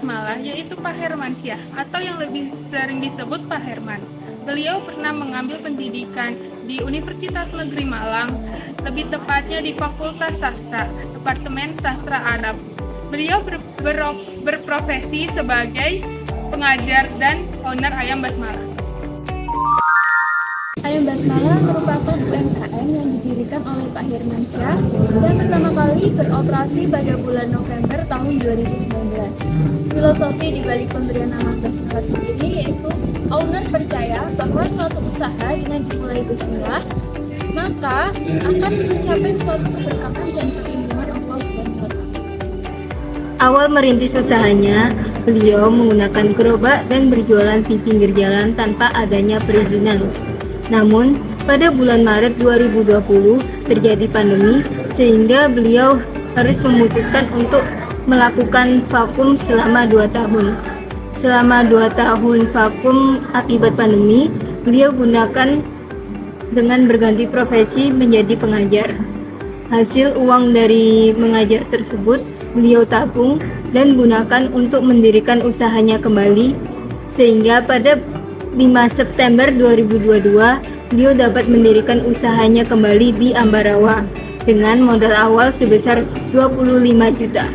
Basmalah yaitu Pak Hermansyah atau yang lebih sering disebut Pak Herman. Beliau pernah mengambil pendidikan di Universitas Negeri Malang, lebih tepatnya di Fakultas Sastra, Departemen Sastra Arab. Beliau berprofesi sebagai pengajar dan owner Ayam Basmalah. Ayam Basmalah merupakan UMKM yang didirikan oleh Pak Hermansyah dan pertama kali beroperasi pada bulan November tahun 2019. Filosofi di balik pemberian nama Basmalah sendiri yaitu owner percaya bahwa suatu usaha dengan dimulai bismillah maka akan mencapai suatu keberkahan dan perlindungan Allah Subhanahu wa Ta'ala. Awal merintis usahanya, beliau menggunakan gerobak dan berjualan di pinggir jalan tanpa adanya perizinan. Namun, pada bulan Maret 2020 terjadi pandemi sehingga beliau harus memutuskan untuk melakukan vakum selama 2 tahun. Selama 2 tahun vakum akibat pandemi, beliau gunakan dengan berganti profesi menjadi pengajar. Hasil uang dari mengajar tersebut beliau tabung dan gunakan untuk mendirikan usahanya kembali sehingga pada 5 September 2022, beliau dapat mendirikan usahanya kembali di Ambarawa dengan modal awal sebesar 25 juta.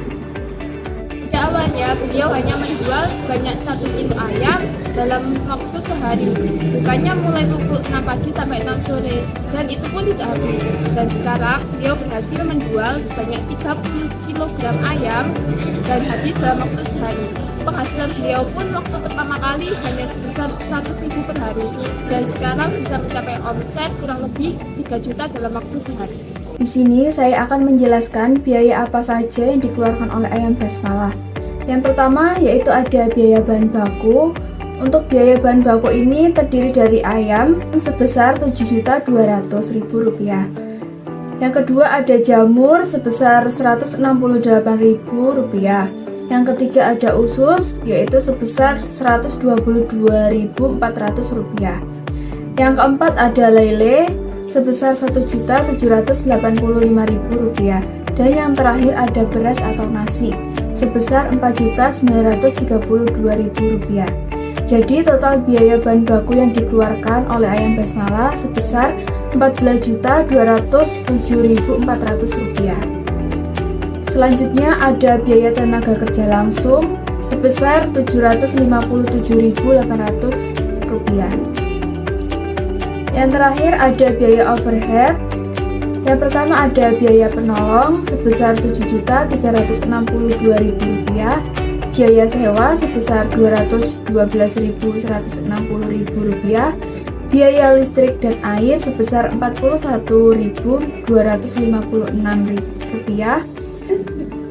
Pada awalnya, beliau hanya menjual sebanyak 1 kilo ayam dalam waktu sehari. Bukannya mulai pukul 6 pagi sampai 6 sore, dan itu pun tidak habis. Dan sekarang, beliau berhasil menjual sebanyak 30 kg ayam dan habis dalam waktu sehari. Penghasilan beliau pun waktu pertama kali hanya sebesar 100.000 per hari dan sekarang bisa mencapai omset kurang lebih 3 juta dalam waktu sehari. Di sini saya akan menjelaskan biaya apa saja yang dikeluarkan oleh Ayam Basmalah. Yang pertama yaitu ada biaya bahan baku. Untuk biaya bahan baku ini terdiri dari ayam sebesar Rp7.200.000. Yang kedua ada jamur sebesar Rp168.000. Yang ketiga ada usus, yaitu sebesar Rp122.400. Yang keempat ada lele, sebesar Rp1.785.000. Dan yang terakhir ada beras atau nasi, sebesar Rp4.932.000. Jadi total biaya bahan baku yang dikeluarkan oleh Ayam Basmalah sebesar Rp14.207.400. Selanjutnya ada biaya tenaga kerja langsung sebesar Rp757.800. Yang terakhir ada biaya overhead. Yang pertama ada biaya penolong sebesar Rp7.362.000, biaya sewa sebesar Rp212.160.000, biaya listrik dan air sebesar Rp41.256.000.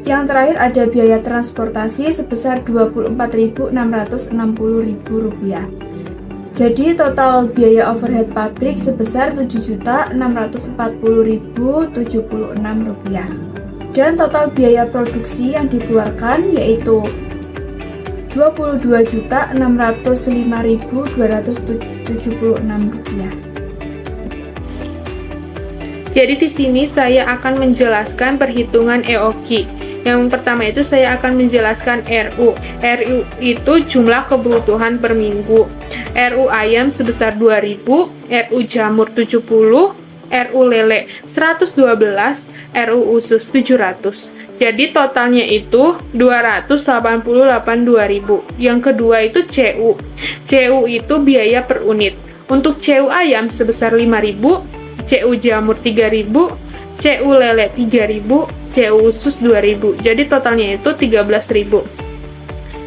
Yang terakhir ada biaya transportasi sebesar Rp24.660.000. Jadi total biaya overhead pabrik sebesar Rp7.640.076. Dan total biaya produksi yang dikeluarkan yaitu Rp22.605.276. Jadi di sini saya akan menjelaskan perhitungan EOQ. Yang pertama itu saya akan menjelaskan RU. RU itu jumlah kebutuhan per minggu. RU ayam sebesar 2.000, RU jamur 70, RU lele 112, RU usus 700. Jadi totalnya itu 288.200. Yang kedua itu CU. CU itu biaya per unit. Untuk CU ayam sebesar 5.000, CU jamur 3.000, CU lele 3.000, CU usus 2.000. Jadi totalnya itu 13.000.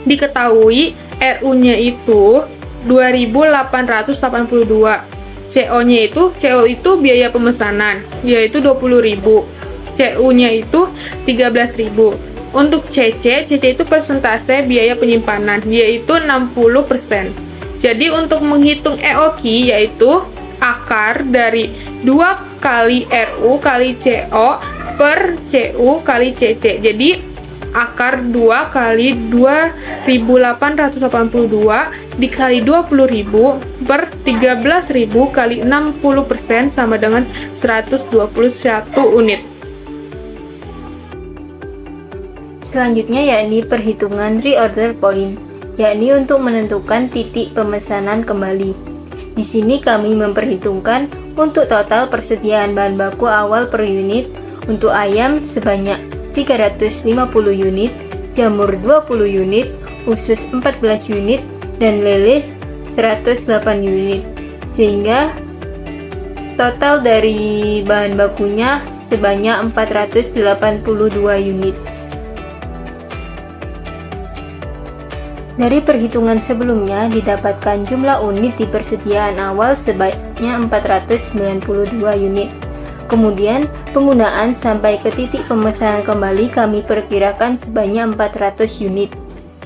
Diketahui RU-nya itu 2.882. CO-nya itu biaya pemesanan yaitu 20.000. CU-nya itu 13.000. Untuk CC itu persentase biaya penyimpanan yaitu 60%. Jadi untuk menghitung EOQ yaitu akar dari 2 kali RU kali CO per CU kali CC. Jadi akar 2 kali 2.882 dikali 20.000 per 13.000 kali 60% sama dengan 121 unit. Selanjutnya yakni perhitungan reorder point, yakni untuk menentukan titik pemesanan kembali. Di sini kami memperhitungkan untuk total persediaan bahan baku awal per unit untuk ayam sebanyak 350 unit, jamur 20 unit, usus 14 unit, dan lele 108 unit. Sehingga total dari bahan bakunya sebanyak 482 unit. Dari perhitungan sebelumnya didapatkan jumlah unit di persediaan awal sebanyak 492 unit. Kemudian penggunaan sampai ke titik pemesanan kembali kami perkirakan sebanyak 400 unit.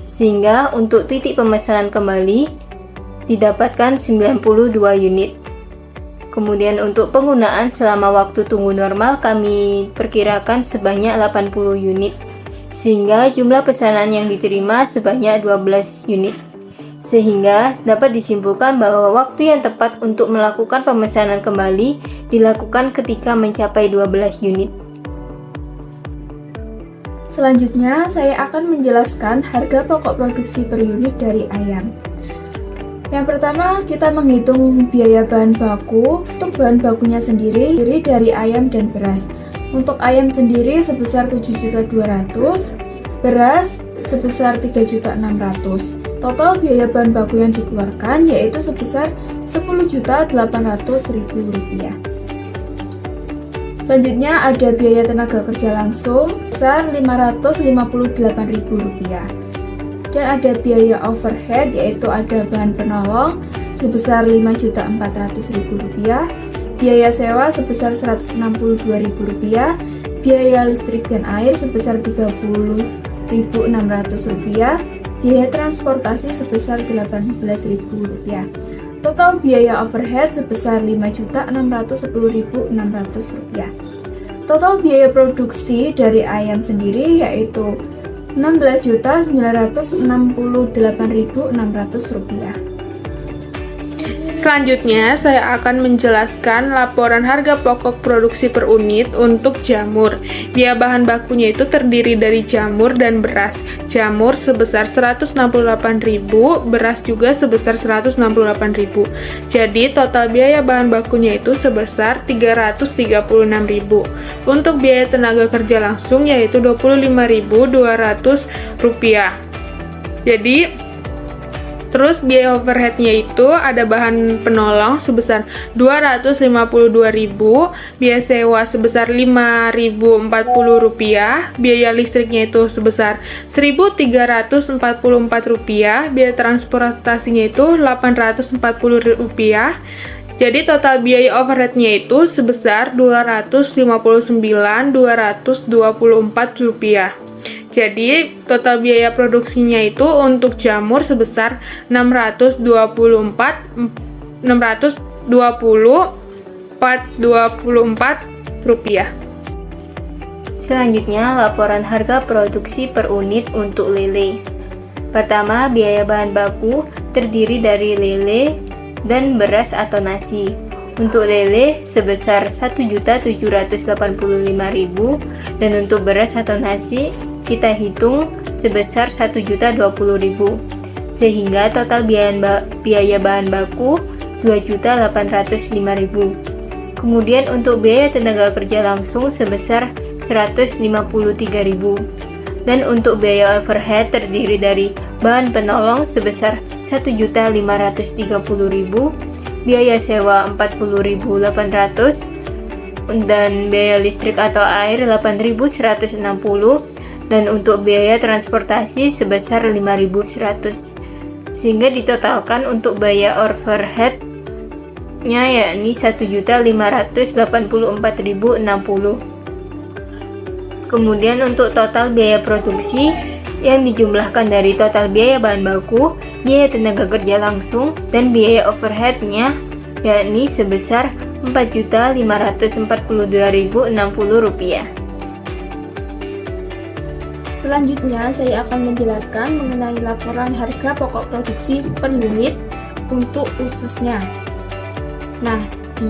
Sehingga untuk titik pemesanan kembali didapatkan 92 unit. Kemudian untuk penggunaan selama waktu tunggu normal kami perkirakan sebanyak 80 unit. Sehingga jumlah pesanan yang diterima sebanyak 12 unit. Sehingga dapat disimpulkan bahwa waktu yang tepat untuk melakukan pemesanan kembali dilakukan ketika mencapai 12 unit. Selanjutnya, saya akan menjelaskan harga pokok produksi per unit dari ayam. Yang pertama, kita menghitung biaya bahan baku. Untuk bahan bakunya sendiri dari ayam dan beras. Untuk ayam sendiri sebesar 7.200.000, beras sebesar 3.600.000. Total biaya bahan baku yang dikeluarkan yaitu sebesar 10.800.000 rupiah. Selanjutnya ada biaya tenaga kerja langsung sebesar 558.000 rupiah. Dan ada biaya overhead yaitu ada bahan penolong sebesar 5.400.000 rupiah. Biaya sewa sebesar Rp162.000, biaya listrik dan air sebesar Rp30.600, biaya transportasi sebesar Rp18.000. Total biaya overhead sebesar Rp5.610.600. Total biaya produksi dari ayam sendiri yaitu Rp16.968.600. Selanjutnya, saya akan menjelaskan laporan harga pokok produksi per unit untuk jamur. Biaya bahan bakunya itu terdiri dari jamur dan beras. Jamur sebesar 168.000, beras juga sebesar 168.000. Jadi, total biaya bahan bakunya itu sebesar 336.000. Untuk biaya tenaga kerja langsung yaitu Rp25.200. Jadi, terus biaya overheadnya itu ada bahan penolong sebesar Rp252.000, biaya sewa sebesar Rp5.040, biaya listriknya itu sebesar Rp1.344, biaya transportasinya itu Rp840. Jadi total biaya overheadnya itu sebesar Rp209.224. Jadi total biaya produksinya itu untuk jamur sebesar Rp620.424. Selanjutnya laporan harga produksi per unit untuk lele. Pertama, biaya bahan baku terdiri dari lele dan beras atau nasi. Untuk lele sebesar Rp1.785.000 dan untuk beras atau nasi kita hitung sebesar Rp1.020.000, sehingga total biaya bahan baku Rp2.805.000. Kemudian untuk biaya tenaga kerja langsung sebesar Rp153.000, dan untuk biaya overhead terdiri dari bahan penolong sebesar Rp1.530.000, biaya sewa Rp40.800, dan biaya listrik atau air Rp8.160, dan untuk biaya transportasi sebesar Rp5.100, sehingga ditotalkan untuk biaya overhead-nya yakni Rp1.584.060. Kemudian untuk total biaya produksi yang dijumlahkan dari total biaya bahan baku, biaya tenaga kerja langsung, dan biaya overhead-nya yakni sebesar Rp4.542.060. Selanjutnya, saya akan menjelaskan mengenai laporan harga pokok produksi per unit untuk ususnya. Nah, di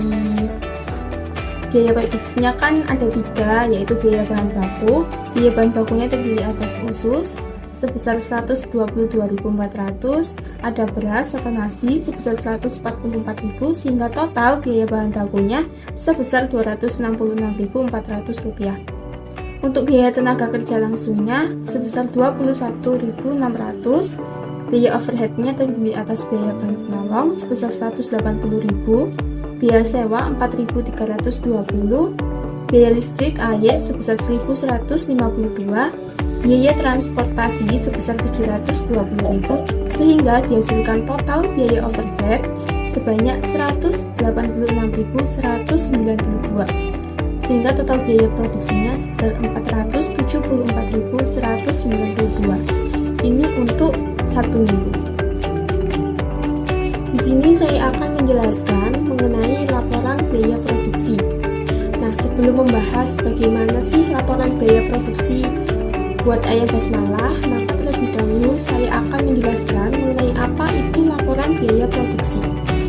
biaya produksinya kan ada 3, yaitu biaya bahan baku. Biaya bahan bakunya terdiri atas usus sebesar 122.400, ada beras atau nasi sebesar 144.000, sehingga total biaya bahan bakunya sebesar Rp266.400. Untuk biaya tenaga kerja langsungnya sebesar 21.600. Biaya overheadnya terdiri atas biaya bahan penolong sebesar 180.000, biaya sewa 4.320, biaya listrik air sebesar 1.152, biaya transportasi sebesar 720.000, sehingga dihasilkan total biaya overhead sebanyak 186.192, sehingga total biaya produksinya sebesar 474.192. Ini untuk 1 minggu. Di sini saya akan menjelaskan mengenai laporan biaya produksi. Nah, sebelum membahas bagaimana sih laporan biaya produksi buat ayam basmalah, maka terlebih dahulu saya akan menjelaskan mengenai apa itu laporan biaya produksi.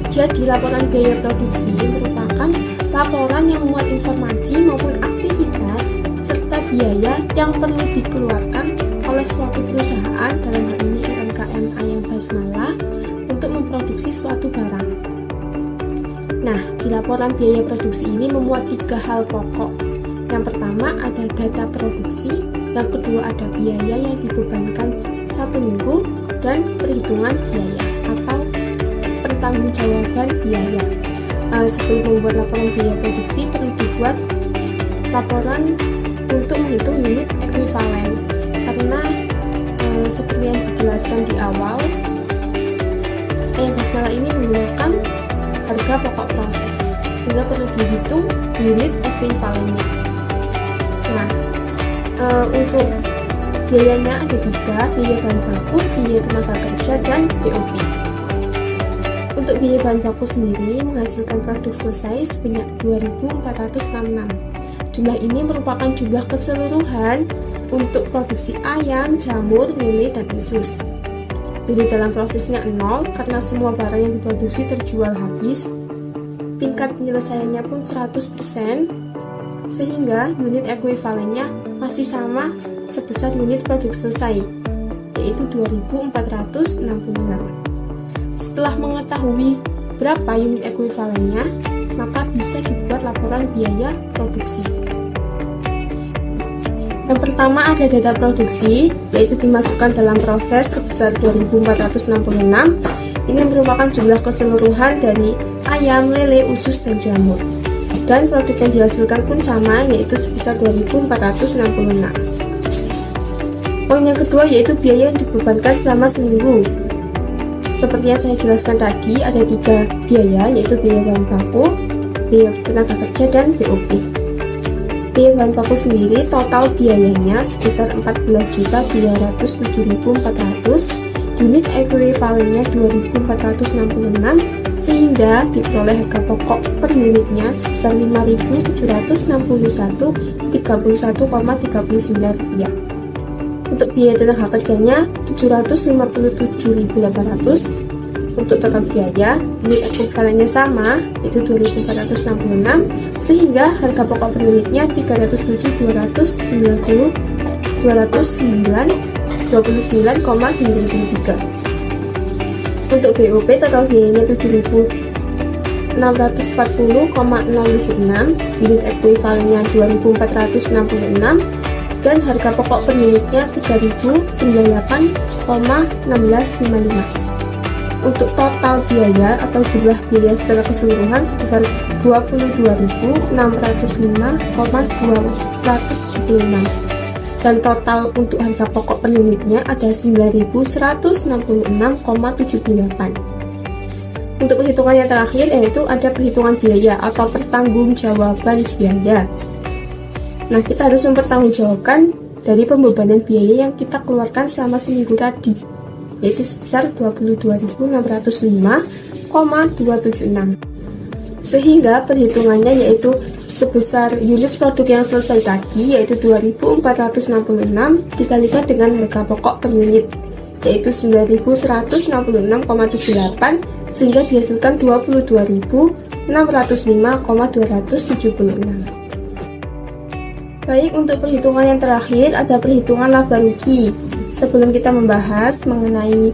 Jadi, laporan biaya produksi merupakan laporan yang memuat informasi maupun aktivitas serta biaya yang perlu dikeluarkan oleh suatu perusahaan, dalam hal ini UMKM ayam basmalah, untuk memproduksi suatu barang. Nah, di laporan biaya produksi ini memuat 3 hal pokok. Yang pertama ada data produksi, yang kedua ada biaya yang dibebankan 1 minggu, dan perhitungan biaya atau pertanggungjawaban biaya. Sebelum membuat laporan biaya produksi, perlu dibuat laporan untuk menghitung unit ekuivalen, karena seperti yang dijelaskan di awal, ayam basmalah ini menggunakan harga pokok proses, sehingga perlu dihitung unit ekuivalennya. Nah, untuk biayanya ada 3, biaya bahan baku, biaya tenaga kerja, dan BOP. Untuk biaya bahan baku sendiri menghasilkan produk selesai sebanyak 2.466. Jumlah ini merupakan jumlah keseluruhan untuk produksi ayam, jamur, lele, dan usus. Unit dalam prosesnya 0 karena semua barang yang diproduksi terjual habis. Tingkat penyelesaiannya pun 100%, sehingga unit ekuivalennya masih sama sebesar unit produk selesai, yaitu 2.466. Setelah mengetahui berapa unit ekuivalennya, maka bisa dibuat laporan biaya produksi. Yang pertama ada data produksi, yaitu dimasukkan dalam proses sebesar 2.466. Ini merupakan jumlah keseluruhan dari ayam, lele, usus, dan jamur. Dan produk yang dihasilkan pun sama, yaitu sebesar 2.466. Poin yang kedua yaitu biaya yang dibebankan selama seminggu. Seperti yang saya jelaskan tadi, ada 3 biaya, yaitu biaya bahan baku, biaya tenaga kerja, dan BOP. Biaya bahan baku sendiri total biayanya sebesar 14.207.400, unit ekuivalennya 2.466, sehingga diperoleh harga pokok per unitnya sebesar Rp5.761,31,39. Untuk biaya tenaga kerjanya 757.800. Untuk total biaya, unit ekuivalennya sama, yaitu 2.466, sehingga harga pokok per unitnya 307.209,93. Untuk BOP total biayanya 7.640,076, unit ekuivalennya 2.466, dan harga pokok per unitnya 3.098,1655. Untuk total biaya atau jumlah biaya secara keseluruhan sebesar 22.605,276, dan total untuk harga pokok per unitnya ada 9.166,78. Untuk perhitungan yang terakhir yaitu ada perhitungan biaya atau pertanggungjawaban biaya. Nah, kita harus mempertanggungjawabkan dari pembebanan biaya yang kita keluarkan selama seminggu tadi, yaitu sebesar 22.605,276. Sehingga perhitungannya yaitu sebesar unit produk yang selesai tadi, yaitu 2.466 dikalikan dengan harga pokok per unit, yaitu 9.166,78, sehingga dihasilkan 605,276. Baik, untuk perhitungan yang terakhir ada perhitungan laba rugi. Sebelum kita membahas mengenai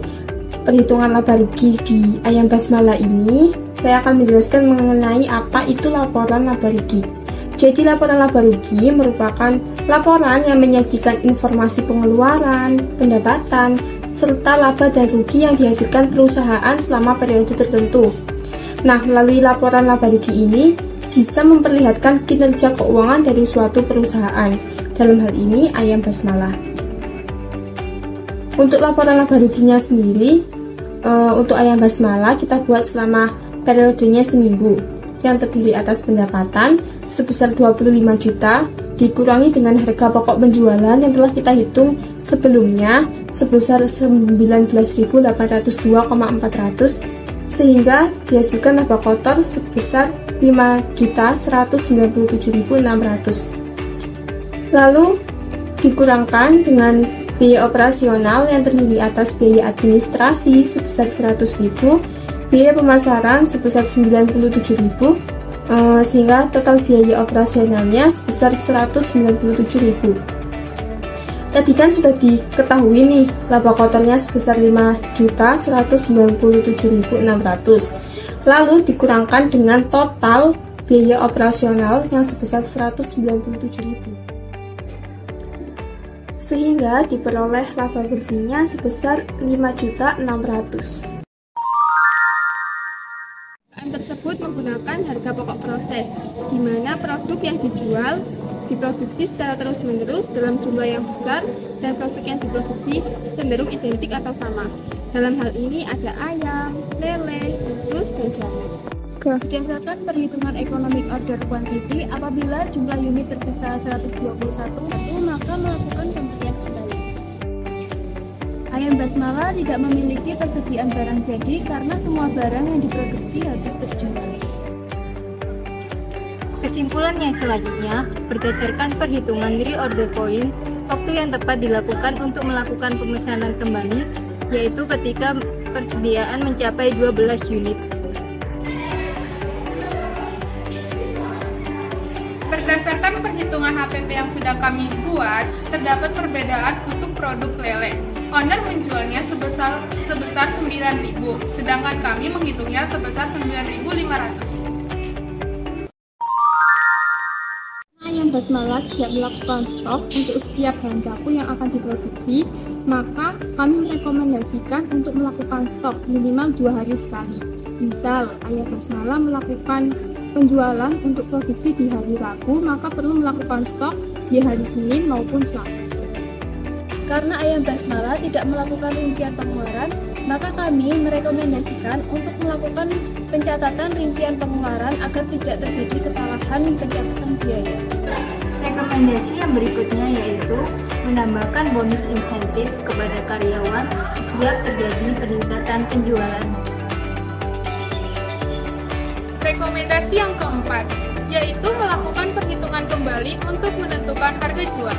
perhitungan laba rugi di ayam basmala ini, saya akan menjelaskan mengenai apa itu laporan laba rugi. Jadi laporan laba rugi merupakan laporan yang menyajikan informasi pengeluaran, pendapatan, serta laba dan rugi yang dihasilkan perusahaan selama periode tertentu. Nah, melalui laporan laba rugi ini bisa memperlihatkan kinerja keuangan dari suatu perusahaan, dalam hal ini ayam basmala. Untuk laporan laba ruginya sendiri, untuk ayam basmala kita buat selama periodenya seminggu, yang terdiri atas pendapatan sebesar 25 juta dikurangi dengan harga pokok penjualan yang telah kita hitung sebelumnya sebesar 19.802,400 sehingga dihasilkan laba kotor sebesar 5.197.600. Lalu dikurangkan dengan biaya operasional yang terdiri atas biaya administrasi sebesar 100.000, biaya pemasaran sebesar 97.000, sehingga total biaya operasionalnya sebesar 197.000. Tadi kan sudah diketahui nih, laba kotornya sebesar 5.197.600. Lalu dikurangkan dengan total biaya operasional yang sebesar 197.000. Sehingga diperoleh laba bersihnya sebesar 5.600.000. Tersebut menggunakan harga pokok proses, di mana produk yang dijual diproduksi secara terus-menerus dalam jumlah yang besar dan produk yang diproduksi cenderung identik atau sama. Dalam hal ini ada ayam, lele, usus, dan jamur. Berdasarkan perhitungan economic order quantity, apabila jumlah unit tersisa 121, maka melakukan pembelian kembali. Ayam basmala tidak memiliki persediaan barang jadi karena semua barang yang diproduksi habis terjual. Kesimpulan yang selanjutnya, berdasarkan perhitungan reorder point, waktu yang tepat dilakukan untuk melakukan pemesanan kembali, yaitu ketika persediaan mencapai 12 unit. Berdasarkan perhitungan HPP yang sudah kami buat, terdapat perbedaan untuk produk lele. Owner menjualnya sebesar 9.000, sedangkan kami menghitungnya sebesar 9.500. Ayam basmala tidak melakukan stok untuk setiap bahan baku yang akan diproduksi, maka kami merekomendasikan untuk melakukan stok minimal 2 hari sekali. Misal, ayam basmala melakukan penjualan untuk produksi di hari Rabu, maka perlu melakukan stok di hari Senin maupun Selasa. Karena ayam basmala tidak melakukan rincian pengeluaran, maka kami merekomendasikan untuk melakukan pencatatan rincian pengeluaran agar tidak terjadi kesalahan pencatatan biaya. Rekomendasi yang berikutnya yaitu menambahkan bonus insentif kepada karyawan setiap terjadi peningkatan penjualan. Rekomendasi yang keempat, yaitu melakukan perhitungan kembali untuk menentukan harga jual.